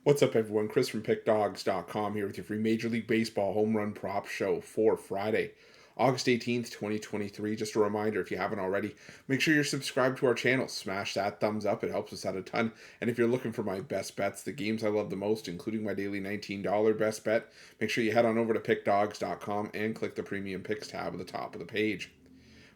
What's up, everyone? Chris from Pickdawgz.com here with your free Major League Baseball home run prop show for Friday, August 18th, 2023. Just a reminder, if you haven't already, make sure you're subscribed to our channel. Smash that thumbs up. It helps us out a ton. And if you're looking for my best bets, the games I love the most, including my daily $19 best bet, make sure you head on over to Pickdawgz.com and click the Premium Picks tab at the top of the page.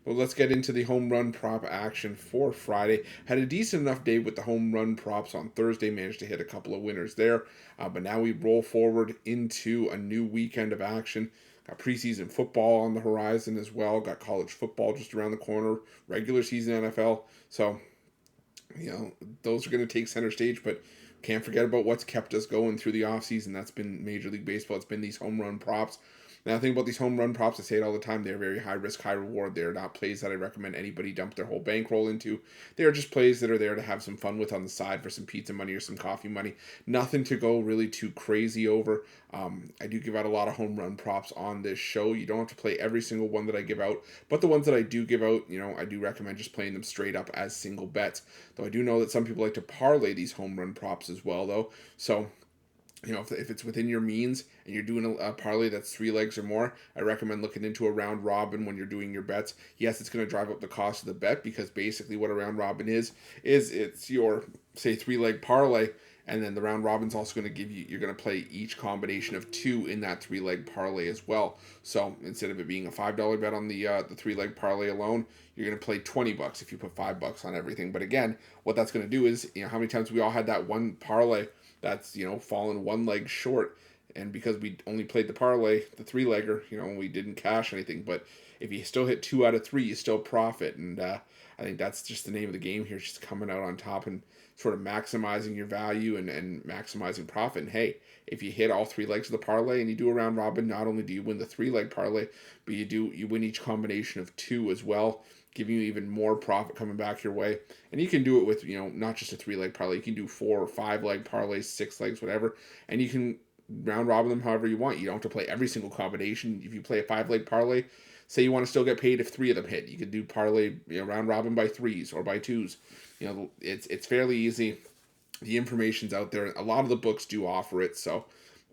Well, let's get into the home run prop action for Friday. Had a decent enough day with the home run props on Thursday. Managed to hit a couple of winners there. But now we roll forward into a new weekend of action. Got preseason football on the horizon as well. Got college football just around the corner. Regular season NFL. So, those are going to take center stage. But can't forget about what's kept us going through the offseason. That's been Major League Baseball. It's been these home run props. Now, the thing about these home run props, I say it all the time, they're very high risk, high reward. They're not plays that I recommend anybody dump their whole bankroll into. They are just plays that are there to have some fun with on the side for some pizza money or some coffee money. Nothing to go really too crazy over. I do give out a lot of home run props on this show. You don't have to play every single one that I give out, but the ones that I do give out, I do recommend just playing them straight up as single bets. Though I do know that some people like to parlay these home run props as well, though. So if it's within your means and you're doing a parlay that's 3 legs or more, I recommend looking into a round robin when you're doing your bets. Yes, it's going to drive up the cost of the bet because basically what a round robin is it's your, say, 3 leg parlay, and then the round robin's also going to give you, you're going to play each combination of two in that 3 leg parlay as well. So instead of it being a $5 bet on the 3 leg parlay alone, you're going to play $20 if you put $5 on everything. But again, what that's going to do is, how many times we all had that one parlay that's fallen 1 leg short, and because we only played the parlay, the 3 legger, we didn't cash anything. But if you still hit 2 out of 3, you still profit. And I think that's just the name of the game here, just coming out on top and sort of maximizing your value and maximizing profit. And hey, if you hit all 3 legs of the parlay and you do a round robin, not only do you win the 3 leg parlay, but you win each combination of two as well, giving you even more profit coming back your way. And you can do it with, not just a 3 leg parlay. You can do 4 or 5 leg parlays, 6 legs, whatever. And you can round robin them however you want. You don't have to play every single combination. If you play a 5 leg parlay, say you want to still get paid if 3 of them hit, you could do parlay, round robin by 3s or by 2s. It's fairly easy. The information's out there. A lot of the books do offer it. So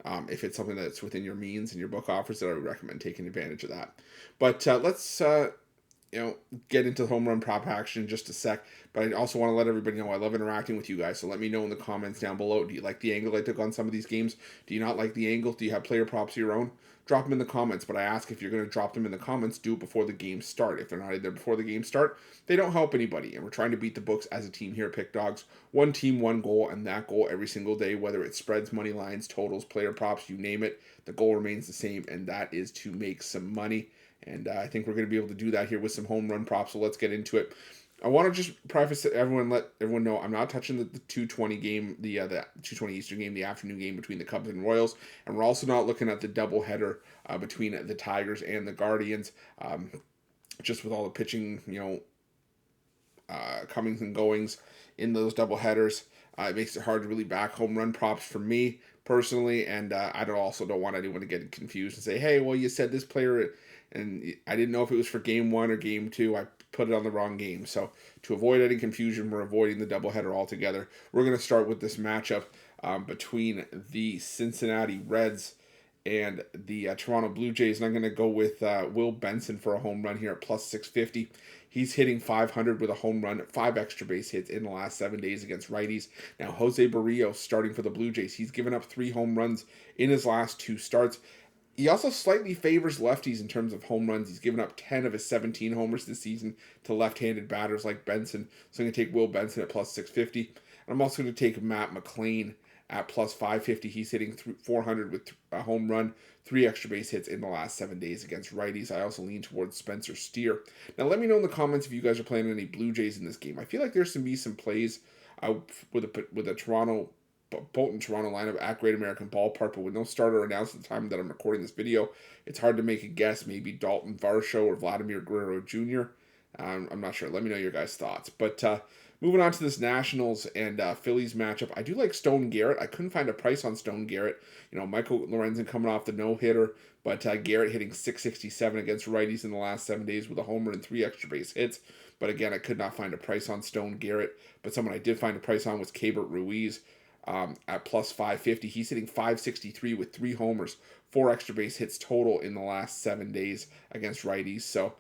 if it's something that's within your means and your book offers it, I would recommend taking advantage of that. But let's get into the home run prop action in just a sec. But I also want to let everybody know I love interacting with you guys. So let me know in the comments down below. Do you like the angle I took on some of these games? Do you not like the angle? Do you have player props of your own? Drop them in the comments. But I ask, if you're going to drop them in the comments, do it before the games start. If they're not either before the games start, they don't help anybody. And we're trying to beat the books as a team here at Pickdawgz. One team, one goal, and that goal every single day, whether it's spreads, money lines, totals, player props, you name it. The goal remains the same, and that is to make some money. And I think we're going to be able to do that here with some home run props. So let's get into it. I want to just preface it, let everyone know I'm not touching the 2:20 game, the 2:20 Eastern game, the afternoon game between the Cubs and Royals, and we're also not looking at the doubleheader between the Tigers and the Guardians. Just with all the pitching, comings and goings in those doubleheaders, it makes it hard to really back home run props for me personally, and I don't want anyone to get confused and say, hey, well, you said this player, and I didn't know if it was for game 1 or game 2. I put it on the wrong game. So to avoid any confusion, we're avoiding the doubleheader altogether. We're going to start with this matchup between the Cincinnati Reds and the Toronto Blue Jays, and I'm going to go with Will Benson for a home run here at plus 650. He's hitting 500 with a home run, 5 extra base hits in the last 7 days against righties. Now, Jose Barrios starting for the Blue Jays. He's given up 3 home runs in his last 2 starts. He also slightly favors lefties in terms of home runs. He's given up 10 of his 17 homers this season to left-handed batters like Benson. So I'm going to take Will Benson at plus 650. And I'm also going to take Matt McLain at plus 550. He's hitting 400 with a home run, 3 extra base hits in the last 7 days against righties. I also lean towards Spencer Steer. Now, let me know in the comments if you guys are playing any Blue Jays in this game. I feel like there's going to be some plays with a Bolton Toronto lineup at Great American Ballpark, but with no starter announced at the time that I'm recording this video, it's hard to make a guess. Maybe Dalton Varsho or Vladimir Guerrero Jr. I'm not sure. Let me know your guys' thoughts. But moving on to this Nationals and Phillies matchup, I do like Stone Garrett. I couldn't find a price on Stone Garrett. Michael Lorenzen coming off the no-hitter, but Garrett hitting 667 against righties in the last 7 days with a homer and 3 extra base hits. But again, I could not find a price on Stone Garrett. But someone I did find a price on was Keibert Ruiz. at plus 550. He's hitting 563 with 3 homers, 4 extra base hits total in the last 7 days against righties. So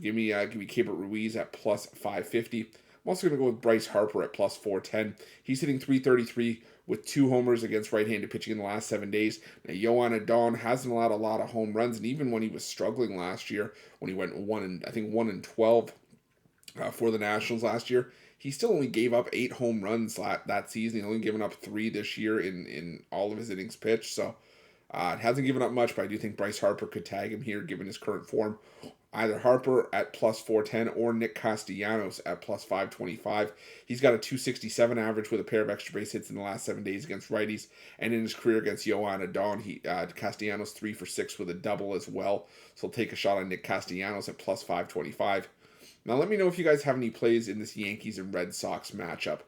give me Keibert Ruiz at plus 550. I'm also going to go with Bryce Harper at plus 410. He's hitting 333 with 2 homers against right-handed pitching in the last 7 days. Now, Yoan Adon hasn't allowed a lot of home runs, and even when he was struggling last year, when he went 1-12 for the Nationals last year, he still only gave up 8 home runs that season. He's only given up 3 this year in all of his innings pitched. So it hasn't given up much, but I do think Bryce Harper could tag him here given his current form. Either Harper at plus 410 or Nick Castellanos at plus 525. He's got a 267 average with a pair of extra base hits in the last 7 days against righties. And in his career against Yoan Adon, Castellanos 3 for 6 with a double as well. So I'll take a shot on Nick Castellanos at plus 525. Now let me know if you guys have any plays in this Yankees and Red Sox matchup.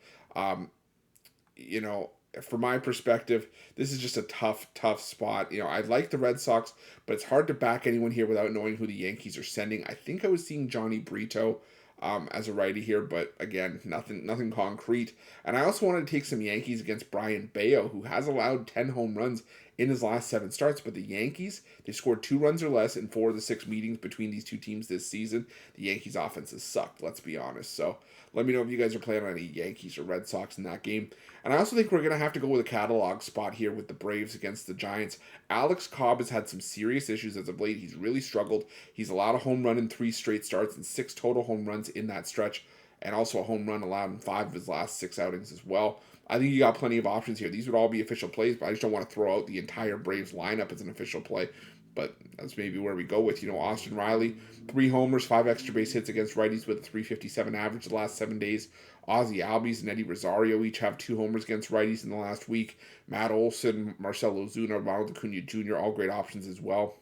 From my perspective, this is just a tough spot. I like the Red Sox, but it's hard to back anyone here without knowing who the Yankees are sending. I think I was seeing Johnny Brito as a righty here, but again, nothing concrete. And I also wanted to take some Yankees against Brian Bayo, who has allowed 10 home runs in his last 7 starts, but the Yankees, they scored 2 runs or less in 4 of the 6 meetings between these two teams this season. The Yankees' offense has sucked, let's be honest. So let me know if you guys are playing on any Yankees or Red Sox in that game. And I also think we're going to have to go with a catalog spot here with the Braves against the Giants. Alex Cobb has had some serious issues as of late. He's really struggled. He's allowed a home run in 3 straight starts and 6 total home runs in that stretch, and also a home run allowed in 5 of his last 6 outings as well. I think you got plenty of options here. These would all be official plays, but I just don't want to throw out the entire Braves lineup as an official play. But that's maybe where we go with, Austin Riley, 3 homers, 5 extra base hits against righties with a 357 average the last 7 days. Ozzie Albies and Eddie Rosario each have 2 homers against righties in the last week. Matt Olson, Marcell Ozuna, Ronald Acuna Jr., all great options as well.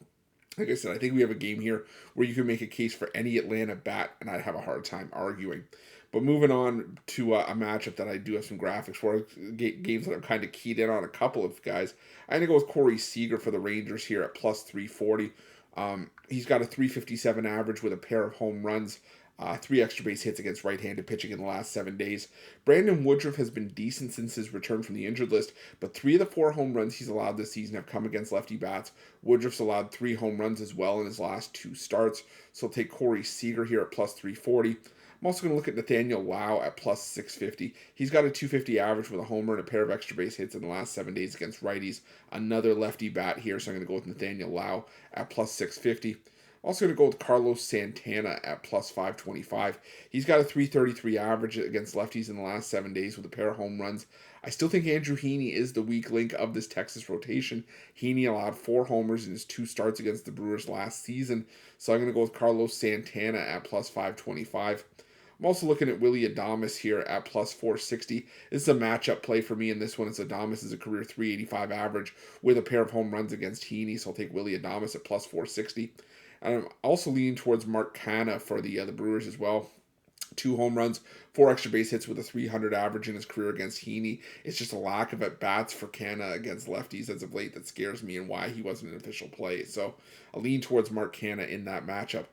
Like I said, I think we have a game here where you can make a case for any Atlanta bat, and I'd have a hard time arguing. But moving on to a matchup that I do have some graphics for, games that I'm kind of keyed in on a couple of guys. I'm going to go with Corey Seager for the Rangers here at plus 340. He's got a 357 average with a pair of home runs, 3 extra base hits against right-handed pitching in the last 7 days. Brandon Woodruff has been decent since his return from the injured list, but 3 of the 4 home runs he's allowed this season have come against lefty bats. Woodruff's allowed 3 home runs as well in his last 2 starts, so I'll take Corey Seager here at plus 340. I'm also going to look at Nathaniel Lau at plus 650. He's got a 250 average with a homer and a pair of extra base hits in the last 7 days against righties. Another lefty bat here, so I'm going to go with Nathaniel Lau at plus 650. Also going to go with Carlos Santana at plus 525. He's got a 333 average against lefties in the last 7 days with a pair of home runs. I still think Andrew Heaney is the weak link of this Texas rotation. Heaney allowed 4 homers in his 2 starts against the Brewers last season, so I'm going to go with Carlos Santana at plus 525. I'm also looking at Willy Adames here at plus 460. This is a matchup play for me in this one. Adames is a career 385 average with a pair of home runs against Heaney, so I'll take Willy Adames at plus 460. And I'm also leaning towards Mark Canha for the Brewers as well. 2 home runs, 4 extra base hits with a 300 average in his career against Heaney. It's just a lack of at-bats for Canha against lefties as of late that scares me and why he wasn't an official play. So I'll lean towards Mark Canha in that matchup.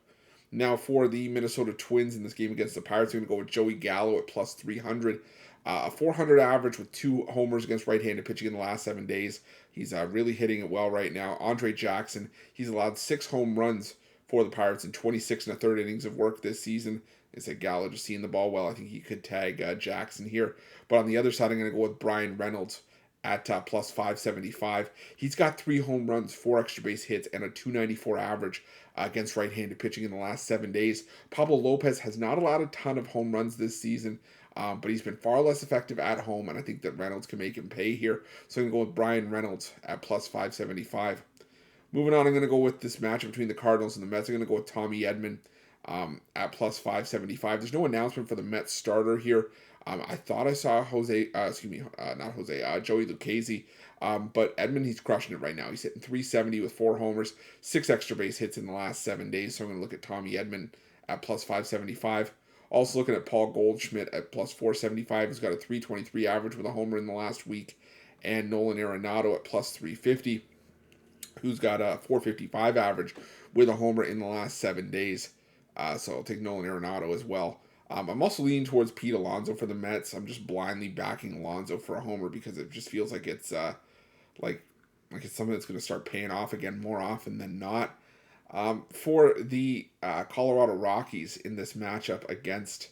Now for the Minnesota Twins in this game against the Pirates, I'm going to go with Joey Gallo at plus 300. A 400 average with 2 homers against right-handed pitching in the last 7 days. He's really hitting it well right now. Andre Jackson, he's allowed 6 home runs for the Pirates in 26 1/3 innings of work this season. I said Gallo just seeing the ball well. I think he could tag Jackson here. But on the other side, I'm going to go with Brian Reynolds at plus 575. He's got 3 home runs, 4 extra base hits, and a 294 average against right-handed pitching in the last 7 days. Pablo Lopez has not allowed a ton of home runs this season, but he's been far less effective at home, and I think that Reynolds can make him pay here. So I'm going to go with Brian Reynolds at plus 575. Moving on, I'm going to go with this matchup between the Cardinals and the Mets. I'm going to go with Tommy Edman at plus 575. There's no announcement for the Mets starter here. I thought I saw Joey Lucchesi, but Edman, he's crushing it right now. He's hitting 370 with 4 homers, 6 extra base hits in the last 7 days, so I'm going to look at Tommy Edman at plus 575. Also looking at Paul Goldschmidt at plus 475. He's got a 323 average with a homer in the last week, and Nolan Arenado at plus 350, who's got a 455 average with a homer in the last 7 days. So I'll take Nolan Arenado as well. I'm also leaning towards Pete Alonso for the Mets. I'm just blindly backing Alonso for a homer because it just feels like it's like like it's something that's going to start paying off again more often than not. For the Colorado Rockies in this matchup against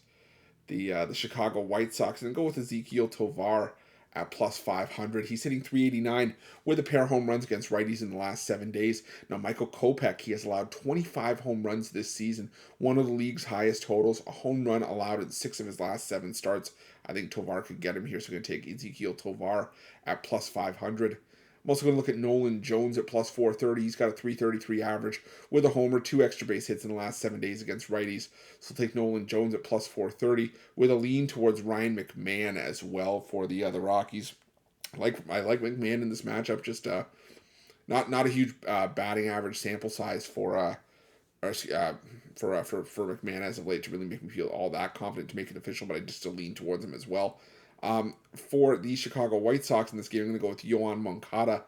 the Chicago White Sox, and go with Ezekiel Tovar at plus 500. He's hitting 389 with a pair of home runs against righties in the last 7 days. Now, Michael Kopech, he has allowed 25 home runs this season, one of the league's highest totals, a home run allowed in 6 of his last 7 starts. I think Tovar could get him here, so I'm going to take Ezekiel Tovar at plus 500. I'm also going to look at Nolan Jones at plus 430. He's got a 333 average with a homer, 2 extra base hits in the last 7 days against righties. So take Nolan Jones at plus 430 with a lean towards Ryan McMahon as well for the Rockies. I like McMahon in this matchup. Just not a huge batting average sample size for McMahon as of late to really make me feel all that confident to make it official, but I just still lean towards him as well. For the Chicago White Sox in this game, I'm going to go with Yoan Moncada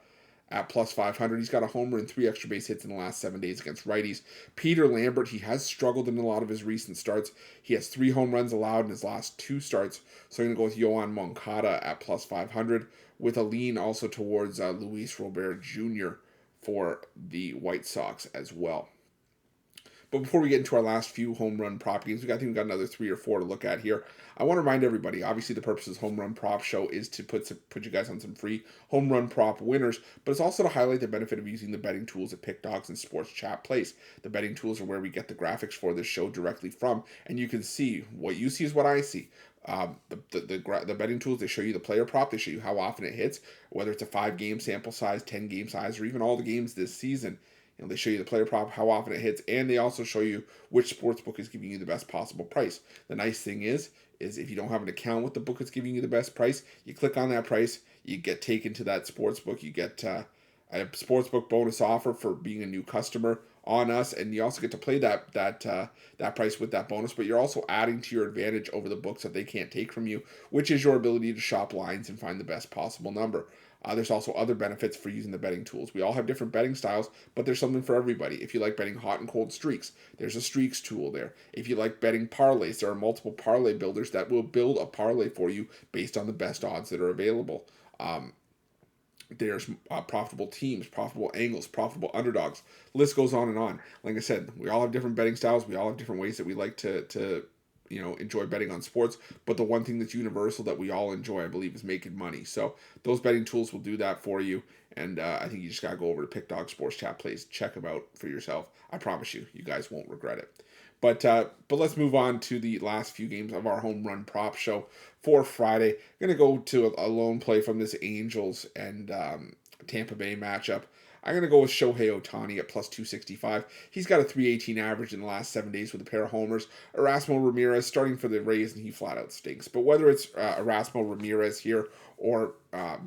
at plus 500. He's got a homer and 3 extra base hits in the last 7 days against righties. Peter Lambert, he has struggled in a lot of his recent starts. He has 3 home runs allowed in his last 2 starts. So I'm going to go with Yoan Moncada at plus 500 with a lean also towards Luis Robert Jr. for the White Sox as well. But before we get into our last few home run prop games, I think we've got another 3 or 4 to look at here. I want to remind everybody, obviously the purpose of this home run prop show is to put you guys on some free home run prop winners, but it's also to highlight the benefit of using the betting tools at Pickdawgz and Sports Chat Place. The betting tools are where we get the graphics for this show directly from, and you can see what you see is what I see. The betting tools, they show you the player prop, they show you how often it hits, whether it's a 5-game sample size, 10-game size, or even all the games this season. They show you the player prop, how often it hits, and they also show you which sportsbook is giving you the best possible price. The nice thing is if you don't have an account with the book that's giving you the best price, you click on that price, you get taken to that sportsbook, you get a sportsbook bonus offer for being a new customer on us, and you also get to play that price with that bonus, but you're also adding to your advantage over the books that they can't take from you, which is your ability to shop lines and find the best possible number. There's also other benefits for using the betting tools. We all have different betting styles, but there's something for everybody. If you like betting hot and cold streaks, there's a streaks tool there. If you like betting parlays, there are multiple parlay builders that will build a parlay for you based on the best odds that are available. There's profitable teams, profitable angles, profitable underdogs. List goes on and on. Like I said, we all have different betting styles. We all have different ways that we like to enjoy betting on sports. But the one thing that's universal that we all enjoy, I believe, is making money. So those betting tools will do that for you. And I think you just got to go over to Pickdawgz Sports Chat Plays. Check them out for yourself. I promise you, you guys won't regret it. But let's move on to the last few games of our home run prop show for Friday. I'm going to go to a lone play from this Angels and Tampa Bay matchup. I'm going to go with Shohei Ohtani at plus 265. He's got a 318 average in the last 7 days with a pair of homers. Erasmo Ramirez starting for the Rays, and he flat out stinks. But whether it's Erasmo Ramirez here or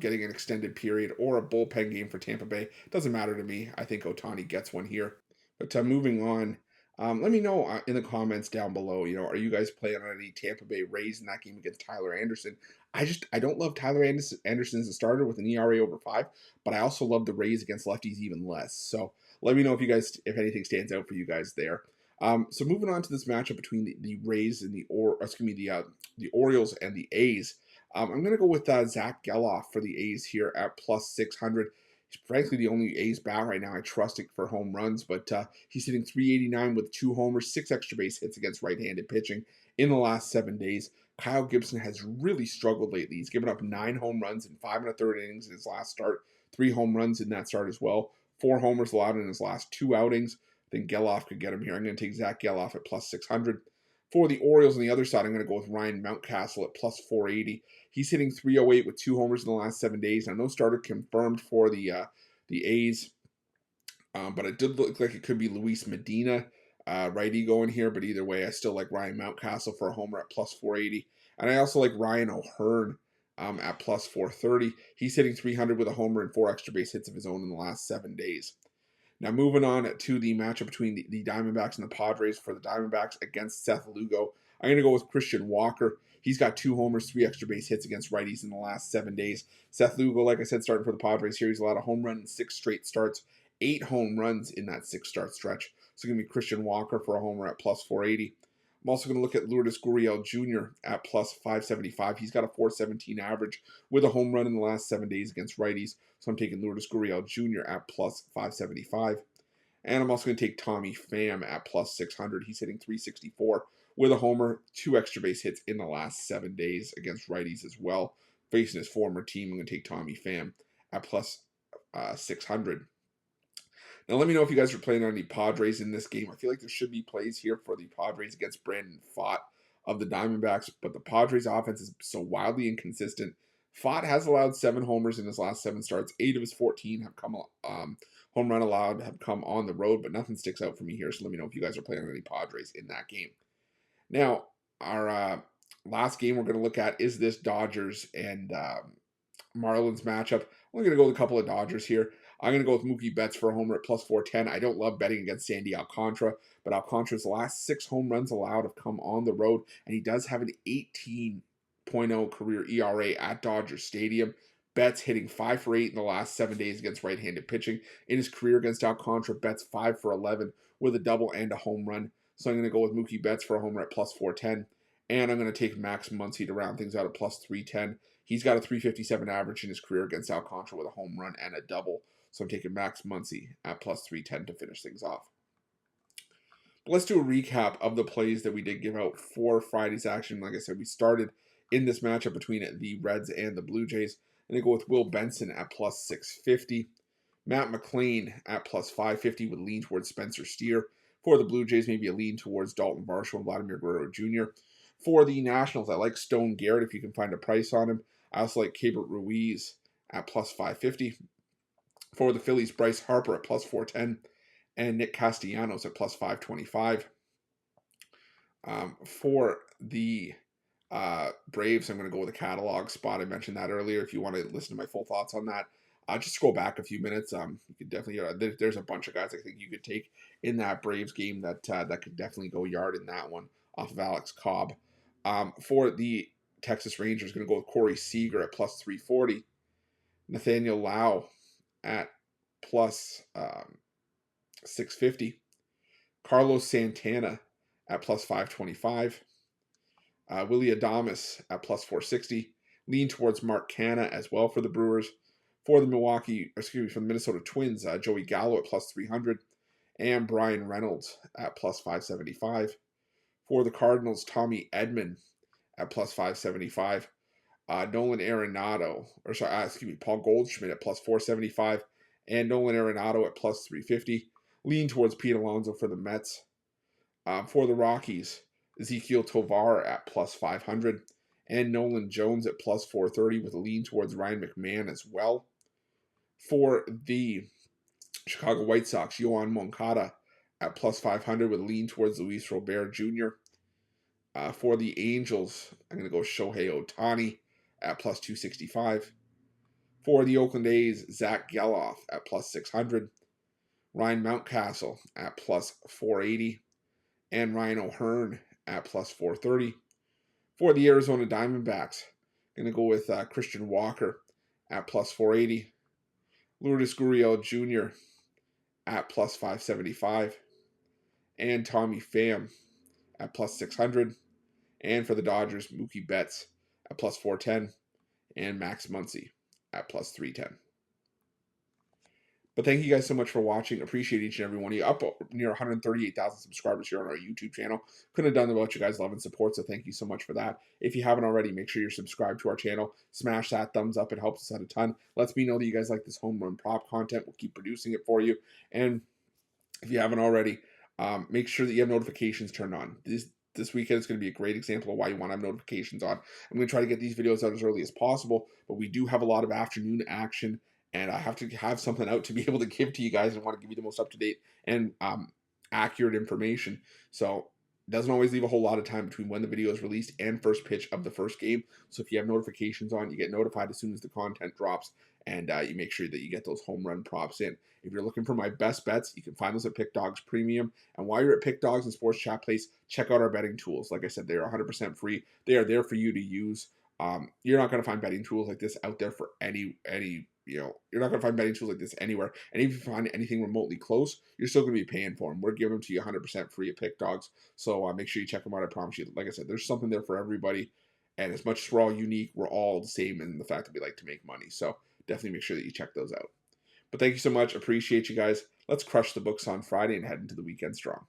getting an extended period or a bullpen game for Tampa Bay, doesn't matter to me. I think Ohtani gets one here. But moving on, let me know in the comments down below, are you guys playing on any Tampa Bay Rays in that game against Tyler Anderson? I don't love Tyler Anderson as a starter with an ERA over 5, but I also love the Rays against lefties even less. So let me know if anything stands out for you guys there. So moving on to this matchup between the Rays and the Orioles and the A's. I'm going to go with Zach Geloff for the A's here at plus 600. He's frankly the only A's bat right now I trust it for home runs, but he's hitting 389 with 2 homers, 6 extra base hits against right-handed pitching in the last 7 days. Kyle Gibson has really struggled lately. He's given up 9 home runs in 5 1/3 innings in his last start, 3 home runs in that start as well, 4 homers allowed in his last 2 outings. I think Geloff could get him here. I'm going to take Zach Geloff at plus 600. For the Orioles on the other side, I'm going to go with Ryan Mountcastle at plus 480. He's hitting 308 with 2 homers in the last 7 days. Now, no starter confirmed for the A's, but it did look like it could be Luis Medina, righty going here. But either way, I still like Ryan Mountcastle for a homer at plus 480. And I also like Ryan O'Hearn at plus 430. He's hitting 300 with a homer and 4 extra base hits of his own in the last 7 days. Now moving on to the matchup between the Diamondbacks and the Padres. For the Diamondbacks against Seth Lugo, I'm going to go with Christian Walker. He's got 2 homers, 3 extra base hits against righties in the last 7 days. Seth Lugo, like I said, starting for the Padres here. He's allowed a home run in 6 straight starts, 8 home runs in that 6-start stretch. So going to be Christian Walker for a homer at plus 480. I'm also going to look at Lourdes Gurriel Jr. at plus 575. He's got a 417 average with a home run in the last 7 days against righties. So I'm taking Lourdes Gurriel Jr. at plus 575. And I'm also going to take Tommy Pham at plus 600. He's hitting 364 with a homer, 2 extra base hits in the last 7 days against righties as well. Facing his former team, I'm going to take Tommy Pham at plus 600. Now, let me know if you guys are playing on any Padres in this game. I feel like there should be plays here for the Padres against Brandon Pfaadt of the Diamondbacks, but the Padres' offense is so wildly inconsistent. Pfaadt has allowed 7 homers in his last 7 starts. 8 of his 14 have come home run allowed have come on the road, but nothing sticks out for me here. So let me know if you guys are playing on any Padres in that game. Now, our last game we're going to look at is this Dodgers and Marlins matchup. I'm going to go with a couple of Dodgers here. I'm going to go with Mookie Betts for a homer at plus 410. I don't love betting against Sandy Alcantara, but Alcantara's last 6 home runs allowed have come on the road, and he does have an 18.0 career ERA at Dodger Stadium. Betts hitting 5 for 8 in the last 7 days against right-handed pitching. In his career against Alcantara, Betts 5 for 11 with a double and a home run. So I'm going to go with Mookie Betts for a homer at plus 410. And I'm going to take Max Muncy to round things out at plus 310. He's got a 357 average in his career against Alcantara with a home run and a double. So I'm taking Max Muncy at plus 310 to finish things off. But let's do a recap of the plays that we did give out for Friday's action. Like I said, we started in this matchup between the Reds and the Blue Jays. And I go with Will Benson at plus 650. Matt McLean at plus 550 with lean towards Spencer Steer. For the Blue Jays, maybe a lean towards Dalton Varsho and Vladimir Guerrero Jr. For the Nationals, I like Stone Garrett if you can find a price on him. I also like Keibert Ruiz at plus 550. For the Phillies, Bryce Harper at plus 410. And Nick Castellanos at plus 525. For the Braves, I'm going to go with a catalog spot. I mentioned that earlier. If you want to listen to my full thoughts on that, just scroll back a few minutes. You could definitely there's a bunch of guys I think you could take in that Braves game that could definitely go yard in that one off of Alex Cobb. For the Texas Rangers, going to go with Corey Seager at plus 340, Nathaniel Lau at plus 650, Carlos Santana at plus 525. Willie Adames at plus 460. Lean towards Mark Canha as well for the Brewers. For the for the Minnesota Twins, Joey Gallo at plus 300. And Brian Reynolds at plus 575. For the Cardinals, Tommy Edman at plus 575. Paul Goldschmidt at plus 475. And Nolan Arenado at plus 350. Lean towards Pete Alonso for the Mets. For the Rockies, Ezekiel Tovar at plus 500, and Nolan Jones at plus 430 with a lean towards Ryan McMahon as well. For the Chicago White Sox, Yoan Moncada at plus 500 with a lean towards Luis Robert Jr. For the Angels, I'm going to go Shohei Ohtani at plus 265. For the Oakland A's, Zach Geloff at plus 600. Ryan Mountcastle at plus 480. And Ryan O'Hearn at plus 430. For the Arizona Diamondbacks, going to go with Christian Walker at plus 480. Lourdes Gurriel Jr. at plus 575. And Tommy Pham at plus 600. And for the Dodgers, Mookie Betts at plus 410. And Max Muncy at plus 310. But thank you guys so much for watching. Appreciate each and every one of you. Up near 138,000 subscribers here on our YouTube channel. Couldn't have done it without you guys' love and support, so thank you so much for that. If you haven't already, make sure you're subscribed to our channel. Smash that thumbs up. It helps us out a ton. Lets me know that you guys like this home run prop content. We'll keep producing it for you. And if you haven't already, make sure that you have notifications turned on. This weekend is going to be a great example of why you want to have notifications on. I'm going to try to get these videos out as early as possible, but we do have a lot of afternoon action. And I have to have something out to be able to give to you guys and want to give you the most up-to-date and accurate information. So it doesn't always leave a whole lot of time between when the video is released and first pitch of the first game. So if you have notifications on, you get notified as soon as the content drops. And you make sure that you get those home run props in. If you're looking for my best bets, you can find those at Pickdawgz Premium. And while you're at Pickdawgz and Sports Chat Place, check out our betting tools. Like I said, they are 100% free. They are there for you to use. You're not going to find betting tools like this out there for any you're not going to find betting tools like this anywhere. And if you find anything remotely close, you're still going to be paying for them. We're giving them to you 100% free at Pickdawgz. So make sure you check them out. I promise you. Like I said, there's something there for everybody. And as much as we're all unique, we're all the same in the fact that we like to make money. So definitely make sure that you check those out. But thank you so much. Appreciate you guys. Let's crush the books on Friday and head into the weekend strong.